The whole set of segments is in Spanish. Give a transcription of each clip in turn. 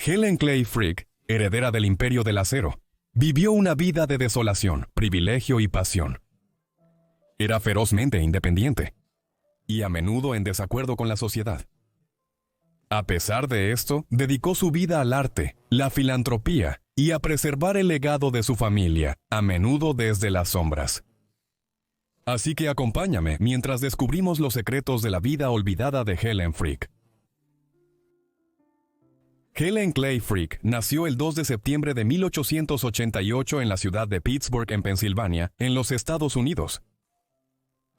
Helen Clay Frick, heredera del Imperio del Acero, vivió una vida de desolación, privilegio y pasión. Era ferozmente independiente y a menudo en desacuerdo con la sociedad. A pesar de esto, dedicó su vida al arte, la filantropía y a preservar el legado de su familia, a menudo desde las sombras. Así que acompáñame mientras descubrimos los secretos de la vida olvidada de Helen Frick. Helen Clay Frick nació el 2 de septiembre de 1888 en la ciudad de Pittsburgh, en Pensilvania, en los Estados Unidos.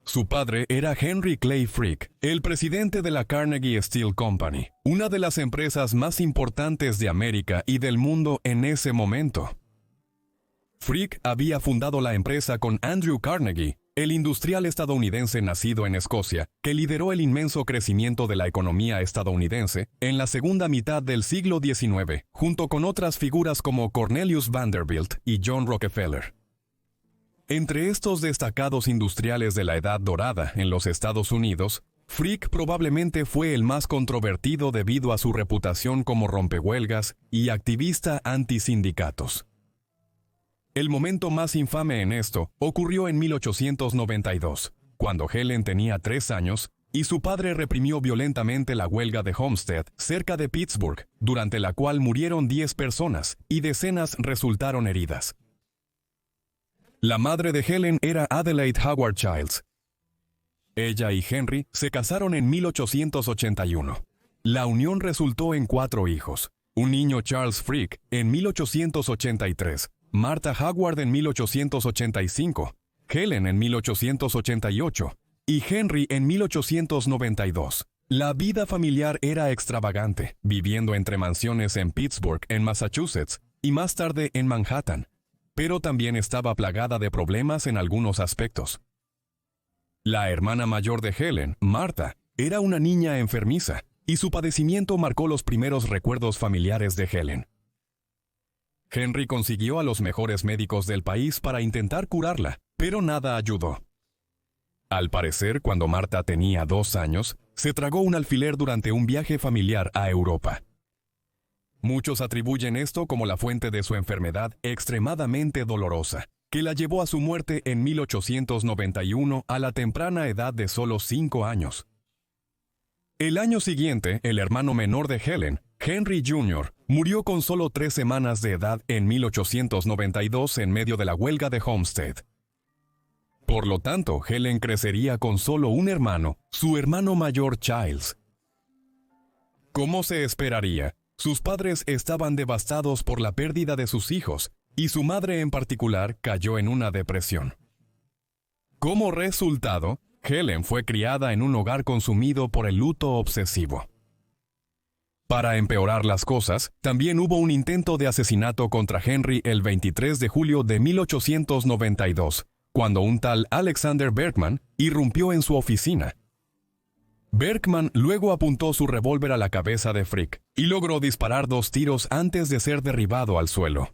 Su padre era Henry Clay Frick, el presidente de la Carnegie Steel Company, una de las empresas más importantes de América y del mundo en ese momento. Frick había fundado la empresa con Andrew Carnegie, el industrial estadounidense nacido en Escocia, que lideró el inmenso crecimiento de la economía estadounidense en la segunda mitad del siglo XIX, junto con otras figuras como Cornelius Vanderbilt y John Rockefeller. Entre estos destacados industriales de la Edad Dorada en los Estados Unidos, Frick probablemente fue el más controvertido debido a su reputación como rompehuelgas y activista antisindicatos. El momento más infame en esto ocurrió en 1892, cuando Helen tenía 3 años y su padre reprimió violentamente la huelga de Homestead, cerca de Pittsburgh, durante la cual murieron 10 personas y decenas resultaron heridas. La madre de Helen era Adelaide Howard Childs. Ella y Henry se casaron en 1881. La unión resultó en 4 hijos: un niño, Charles Frick, en 1883, Martha Howard en 1885, Helen en 1888 y Henry en 1892. La vida familiar era extravagante, viviendo entre mansiones en Pittsburgh, en Massachusetts, y más tarde en Manhattan, pero también estaba plagada de problemas en algunos aspectos. La hermana mayor de Helen, Martha, era una niña enfermiza, y su padecimiento marcó los primeros recuerdos familiares de Helen. Henry consiguió a los mejores médicos del país para intentar curarla, pero nada ayudó. Al parecer, cuando Martha tenía 2 años, se tragó un alfiler durante un viaje familiar a Europa. Muchos atribuyen esto como la fuente de su enfermedad extremadamente dolorosa, que la llevó a su muerte en 1891 a la temprana edad de solo 5 años. El año siguiente, el hermano menor de Helen, Henry Jr., murió con solo 3 semanas de edad en 1892 en medio de la huelga de Homestead. Por lo tanto, Helen crecería con solo un hermano, su hermano mayor Childs. Como se esperaría, sus padres estaban devastados por la pérdida de sus hijos, y su madre en particular cayó en una depresión. Como resultado, Helen fue criada en un hogar consumido por el luto obsesivo. Para empeorar las cosas, también hubo un intento de asesinato contra Henry el 23 de julio de 1892, cuando un tal Alexander Berkman irrumpió en su oficina. Berkman luego apuntó su revólver a la cabeza de Frick y logró disparar 2 tiros antes de ser derribado al suelo.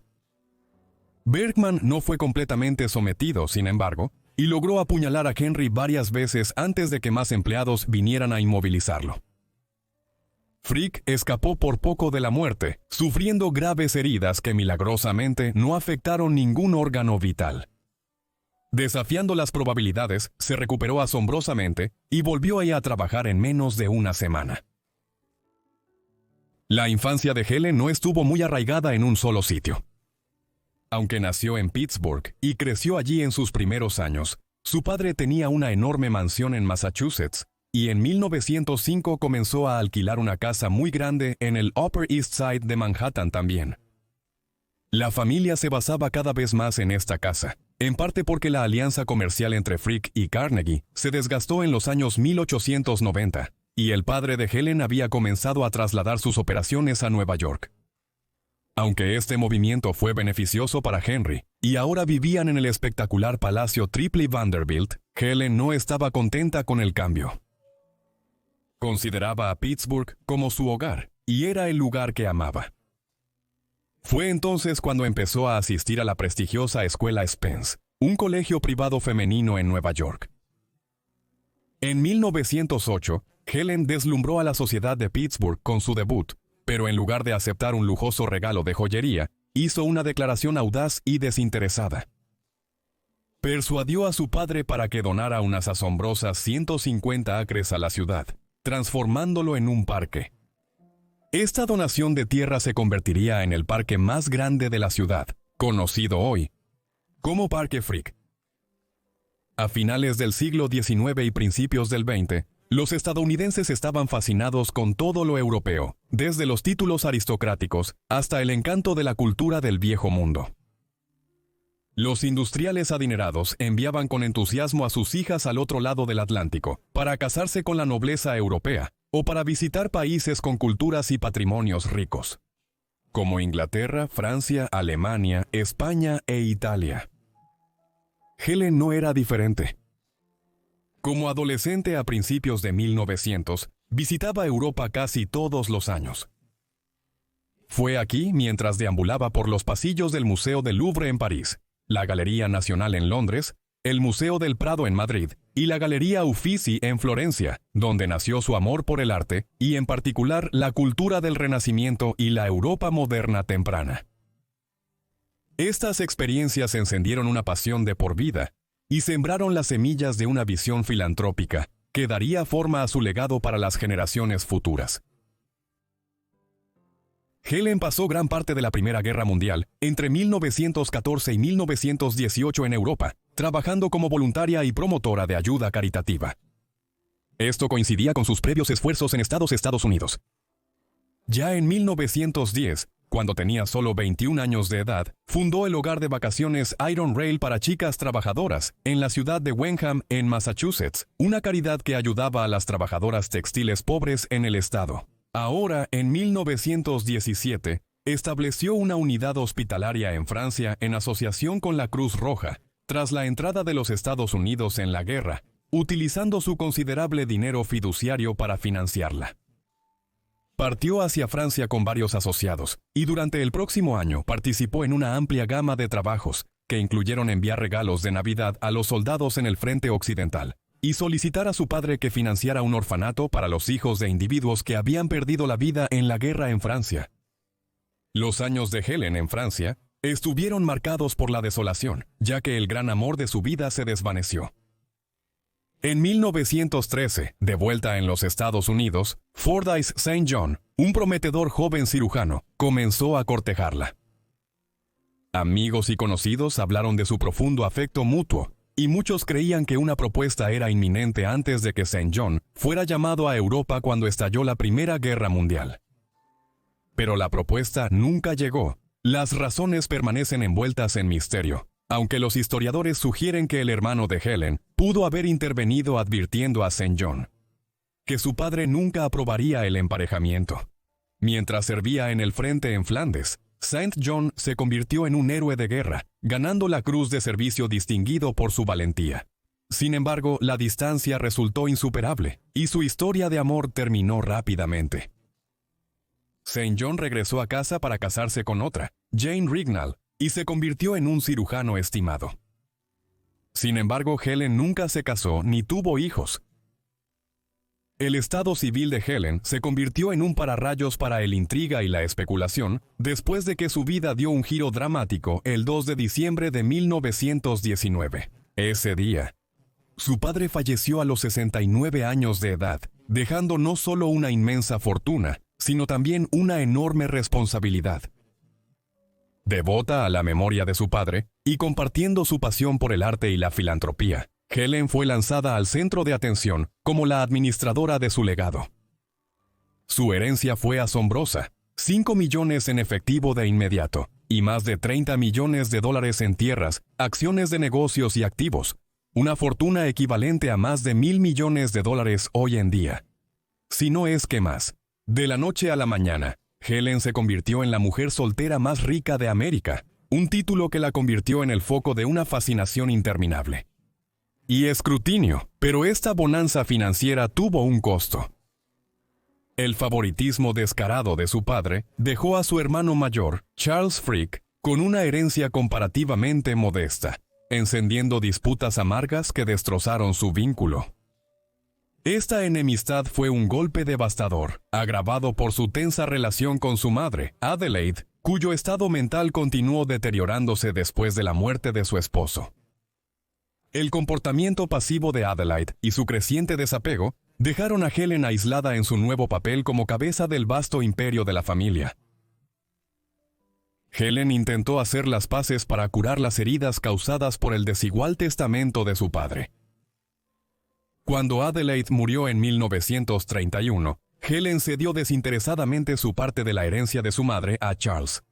Berkman no fue completamente sometido, sin embargo, y logró apuñalar a Henry varias veces antes de que más empleados vinieran a inmovilizarlo. Frick escapó por poco de la muerte, sufriendo graves heridas que milagrosamente no afectaron ningún órgano vital. Desafiando las probabilidades, se recuperó asombrosamente y volvió a trabajar en menos de una semana. La infancia de Helen no estuvo muy arraigada en un solo sitio. Aunque nació en Pittsburgh y creció allí en sus primeros años, su padre tenía una enorme mansión en Massachusetts, y en 1905 comenzó a alquilar una casa muy grande en el Upper East Side de Manhattan también. La familia se basaba cada vez más en esta casa, en parte porque la alianza comercial entre Frick y Carnegie se desgastó en los años 1890, y el padre de Helen había comenzado a trasladar sus operaciones a Nueva York. Aunque este movimiento fue beneficioso para Henry, y ahora vivían en el espectacular Palacio Triple Vanderbilt, Helen no estaba contenta con el cambio. Consideraba a Pittsburgh como su hogar, y era el lugar que amaba. Fue entonces cuando empezó a asistir a la prestigiosa escuela Spence, un colegio privado femenino en Nueva York. En 1908, Helen deslumbró a la sociedad de Pittsburgh con su debut, Pero en lugar de aceptar un lujoso regalo de joyería, hizo una declaración audaz y desinteresada. Persuadió a su padre para que donara unas asombrosas 150 acres a la ciudad, transformándolo en un parque. Esta donación de tierra se convertiría en el parque más grande de la ciudad, conocido hoy como Parque Frick. A finales del siglo XIX y principios del XX, los estadounidenses estaban fascinados con todo lo europeo, desde los títulos aristocráticos hasta el encanto de la cultura del viejo mundo. Los industriales adinerados enviaban con entusiasmo a sus hijas al otro lado del Atlántico para casarse con la nobleza europea o para visitar países con culturas y patrimonios ricos, como Inglaterra, Francia, Alemania, España e Italia. Helen no era diferente. Como adolescente a principios de 1900, visitaba Europa casi todos los años. Fue aquí mientras deambulaba por los pasillos del Museo del Louvre en París, la Galería Nacional en Londres, el Museo del Prado en Madrid y la Galería Uffizi en Florencia, donde nació su amor por el arte y en particular la cultura del Renacimiento y la Europa moderna temprana. Estas experiencias encendieron una pasión de por vida y sembraron las semillas de una visión filantrópica que daría forma a su legado para las generaciones futuras. Helen pasó gran parte de la Primera Guerra Mundial entre 1914 y 1918 en Europa, trabajando como voluntaria y promotora de ayuda caritativa. Esto coincidía con sus previos esfuerzos en Estados Unidos. Ya en 1910, cuando tenía solo 21 años de edad, fundó el hogar de vacaciones Iron Rail para chicas trabajadoras en la ciudad de Wenham, en Massachusetts, una caridad que ayudaba a las trabajadoras textiles pobres en el estado. Ahora, en 1917, estableció una unidad hospitalaria en Francia en asociación con la Cruz Roja, tras la entrada de los Estados Unidos en la guerra, utilizando su considerable dinero fiduciario para financiarla. Partió hacia Francia con varios asociados, y durante el próximo año participó en una amplia gama de trabajos, que incluyeron enviar regalos de Navidad a los soldados en el frente occidental, y solicitar a su padre que financiara un orfanato para los hijos de individuos que habían perdido la vida en la guerra en Francia. Los años de Helen en Francia estuvieron marcados por la desolación, ya que el gran amor de su vida se desvaneció. En 1913, de vuelta en los Estados Unidos, Fordyce St. John, un prometedor joven cirujano, comenzó a cortejarla. Amigos y conocidos hablaron de su profundo afecto mutuo, y muchos creían que una propuesta era inminente antes de que St. John fuera llamado a Europa cuando estalló la Primera Guerra Mundial. Pero la propuesta nunca llegó. Las razones permanecen envueltas en misterio, aunque los historiadores sugieren que el hermano de Helen pudo haber intervenido advirtiendo a St. John que su padre nunca aprobaría el emparejamiento. Mientras servía en el frente en Flandes, St. John se convirtió en un héroe de guerra, ganando la Cruz de Servicio Distinguido por su valentía. Sin embargo, la distancia resultó insuperable, y su historia de amor terminó rápidamente. St. John regresó a casa para casarse con otra, Jane Rignall, y se convirtió en un cirujano estimado. Sin embargo, Helen nunca se casó ni tuvo hijos. El estado civil de Helen se convirtió en un pararrayos para el intriga y la especulación después de que su vida dio un giro dramático el 2 de diciembre de 1919. Ese día, su padre falleció a los 69 años de edad, dejando no solo una inmensa fortuna, sino también una enorme responsabilidad. Devota a la memoria de su padre y compartiendo su pasión por el arte y la filantropía, Helen fue lanzada al centro de atención como la administradora de su legado. Su herencia fue asombrosa: 5 millones en efectivo de inmediato y más de 30 millones de dólares en tierras, acciones de negocios y activos, una fortuna equivalente a más de 1.000 millones de dólares hoy en día. Si no es que más. De la noche a la mañana, Helen se convirtió en la mujer soltera más rica de América, un título que la convirtió en el foco de una fascinación interminable y escrutinio, pero esta bonanza financiera tuvo un costo. El favoritismo descarado de su padre dejó a su hermano mayor, Charles Frick, con una herencia comparativamente modesta, encendiendo disputas amargas que destrozaron su vínculo. Esta enemistad fue un golpe devastador, agravado por su tensa relación con su madre, Adelaide, cuyo estado mental continuó deteriorándose después de la muerte de su esposo. El comportamiento pasivo de Adelaide y su creciente desapego dejaron a Helen aislada en su nuevo papel como cabeza del vasto imperio de la familia. Helen intentó hacer las paces para curar las heridas causadas por el desigual testamento de su padre. Cuando Adelaide murió en 1931, Helen cedió desinteresadamente su parte de la herencia de su madre a Charles.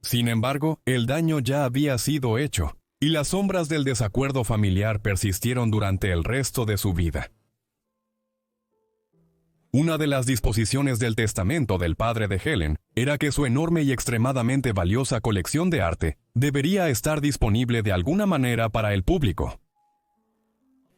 Sin embargo, el daño ya había sido hecho, y las sombras del desacuerdo familiar persistieron durante el resto de su vida. Una de las disposiciones del testamento del padre de Helen era que su enorme y extremadamente valiosa colección de arte debería estar disponible de alguna manera para el público.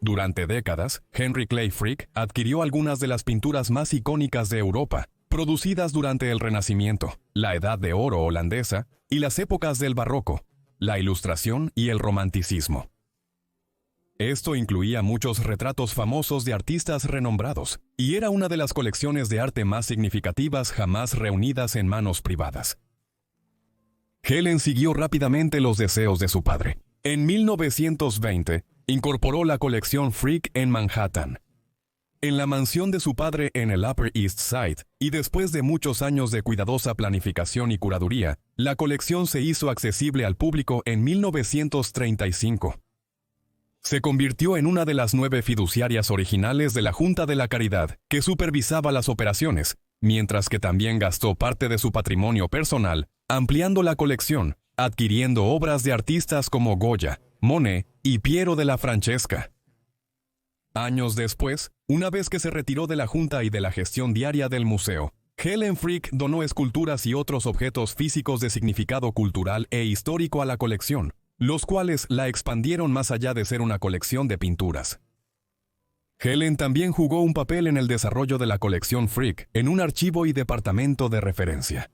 Durante décadas, Henry Clay Frick adquirió algunas de las pinturas más icónicas de Europa, producidas durante el Renacimiento, la Edad de Oro holandesa y las épocas del Barroco, la Ilustración y el Romanticismo. Esto incluía muchos retratos famosos de artistas renombrados, y era una de las colecciones de arte más significativas jamás reunidas en manos privadas. Helen siguió rápidamente los deseos de su padre. En 1920, incorporó la colección Frick en Manhattan, en la mansión de su padre en el Upper East Side, y después de muchos años de cuidadosa planificación y curaduría, la colección se hizo accesible al público en 1935. Se convirtió en una de las 9 fiduciarias originales de la Junta de la Caridad, que supervisaba las operaciones, mientras que también gastó parte de su patrimonio personal, ampliando la colección, adquiriendo obras de artistas como Goya, Monet y Piero della Francesca. Años después, una vez que se retiró de la junta y de la gestión diaria del museo, Helen Frick donó esculturas y otros objetos físicos de significado cultural e histórico a la colección, los cuales la expandieron más allá de ser una colección de pinturas. Helen también jugó un papel en el desarrollo de la colección Frick en un archivo y departamento de referencia.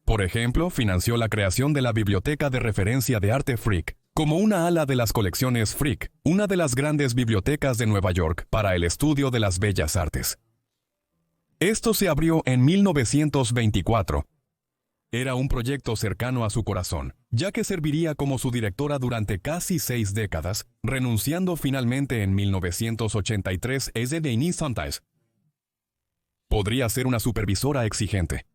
Por ejemplo, financió la creación de la Biblioteca de Referencia de Arte Frick, como una ala de las colecciones Frick, una de las grandes bibliotecas de Nueva York para el estudio de las bellas artes. Esto se abrió en 1924. Era un proyecto cercano a su corazón, ya que serviría como su directora durante casi 6 décadas, renunciando finalmente en 1983 de Denis Santais. Podría ser una supervisora exigente.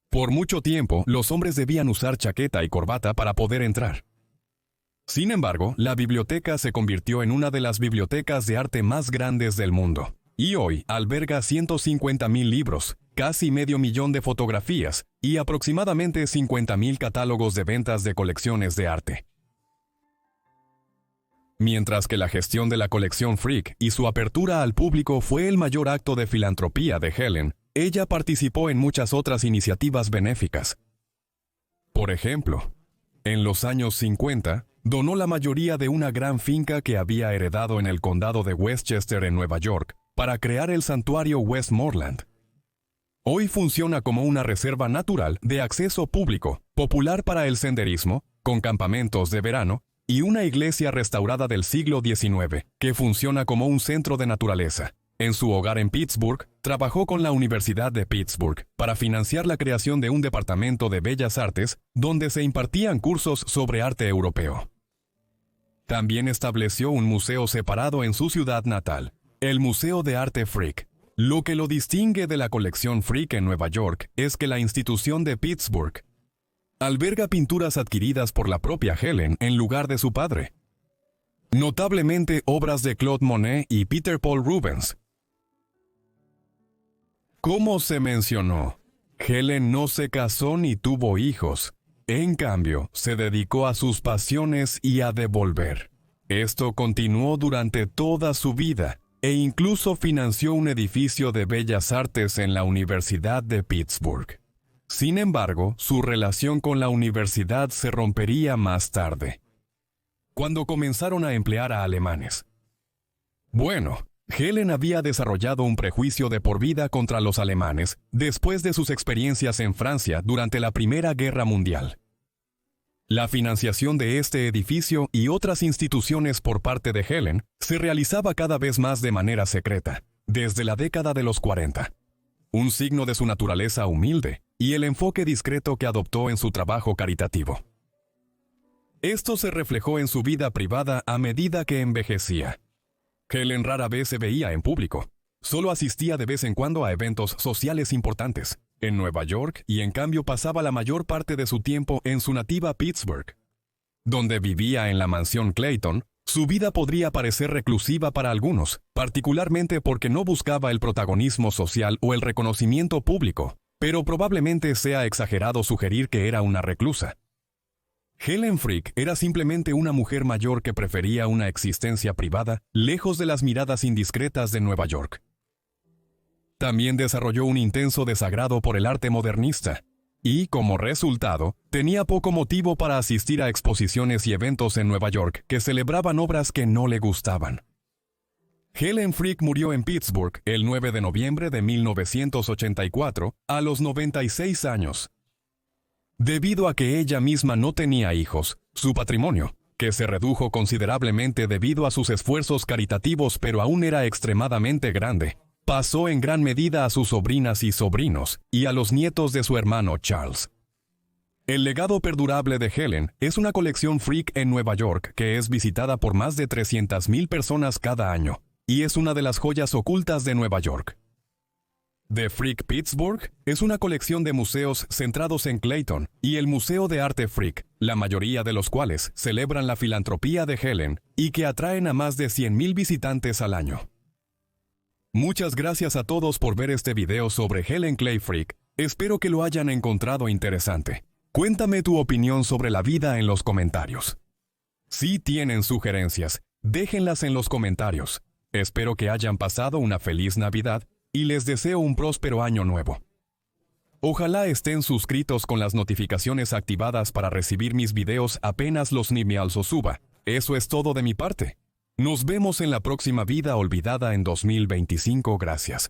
Por mucho tiempo, los hombres debían usar chaqueta y corbata para poder entrar. Sin embargo, la biblioteca se convirtió en una de las bibliotecas de arte más grandes del mundo, y hoy alberga 150,000 libros, casi 500,000 de fotografías y aproximadamente 50,000 catálogos de ventas de colecciones de arte. Mientras que la gestión de la colección Frick y su apertura al público fue el mayor acto de filantropía de Helen, ella participó en muchas otras iniciativas benéficas. Por ejemplo, en los años 50, donó la mayoría de una gran finca que había heredado en el condado de Westchester en Nueva York para crear el santuario Westmoreland. Hoy funciona como una reserva natural de acceso público, popular para el senderismo, con campamentos de verano, y una iglesia restaurada del siglo XIX, que funciona como un centro de naturaleza. En su hogar en Pittsburgh, trabajó con la Universidad de Pittsburgh para financiar la creación de un departamento de bellas artes donde se impartían cursos sobre arte europeo. También estableció un museo separado en su ciudad natal, el Museo de Arte Frick. Lo que lo distingue de la colección Frick en Nueva York es que la institución de Pittsburgh alberga pinturas adquiridas por la propia Helen en lugar de su padre. Notablemente obras de Claude Monet y Peter Paul Rubens. Como se mencionó, Helen no se casó ni tuvo hijos. En cambio, se dedicó a sus pasiones y a devolver. Esto continuó durante toda su vida, e incluso financió un edificio de bellas artes en la Universidad de Pittsburgh. Sin embargo, su relación con la universidad se rompería más tarde, cuando comenzaron a emplear a alemanes. Bueno, Helen había desarrollado un prejuicio de por vida contra los alemanes después de sus experiencias en Francia durante la Primera Guerra Mundial. La financiación de este edificio y otras instituciones por parte de Helen se realizaba cada vez más de manera secreta, desde la década de los 40. Un signo de su naturaleza humilde y el enfoque discreto que adoptó en su trabajo caritativo. Esto se reflejó en su vida privada a medida que envejecía. Helen rara vez se veía en público. Solo asistía de vez en cuando a eventos sociales importantes en Nueva York y en cambio pasaba la mayor parte de su tiempo en su nativa Pittsburgh. Donde vivía en la mansión Clayton, su vida podría parecer reclusiva para algunos, particularmente porque no buscaba el protagonismo social o el reconocimiento público, pero probablemente sea exagerado sugerir que era una reclusa. Helen Frick era simplemente una mujer mayor que prefería una existencia privada, lejos de las miradas indiscretas de Nueva York. También desarrolló un intenso desagrado por el arte modernista, y, como resultado, tenía poco motivo para asistir a exposiciones y eventos en Nueva York que celebraban obras que no le gustaban. Helen Frick murió en Pittsburgh el 9 de noviembre de 1984, a los 96 años. Debido a que ella misma no tenía hijos, su patrimonio, que se redujo considerablemente debido a sus esfuerzos caritativos pero aún era extremadamente grande, pasó en gran medida a sus sobrinas y sobrinos, y a los nietos de su hermano Charles. El legado perdurable de Helen es una colección Frick en Nueva York que es visitada por más de 300,000 personas cada año, y es una de las joyas ocultas de Nueva York. The Frick Pittsburgh es una colección de museos centrados en Clayton y el Museo de Arte Frick, la mayoría de los cuales celebran la filantropía de Helen y que atraen a más de 100,000 visitantes al año. Muchas gracias a todos por ver este video sobre Helen Clay Frick. Espero que lo hayan encontrado interesante. Cuéntame tu opinión sobre la vida en los comentarios. Si tienen sugerencias, déjenlas en los comentarios. Espero que hayan pasado una feliz Navidad y les deseo un próspero año nuevo. Ojalá estén suscritos con las notificaciones activadas para recibir mis videos apenas los niños los suba. Eso es todo de mi parte. Nos vemos en la próxima vida olvidada en 2025. Gracias.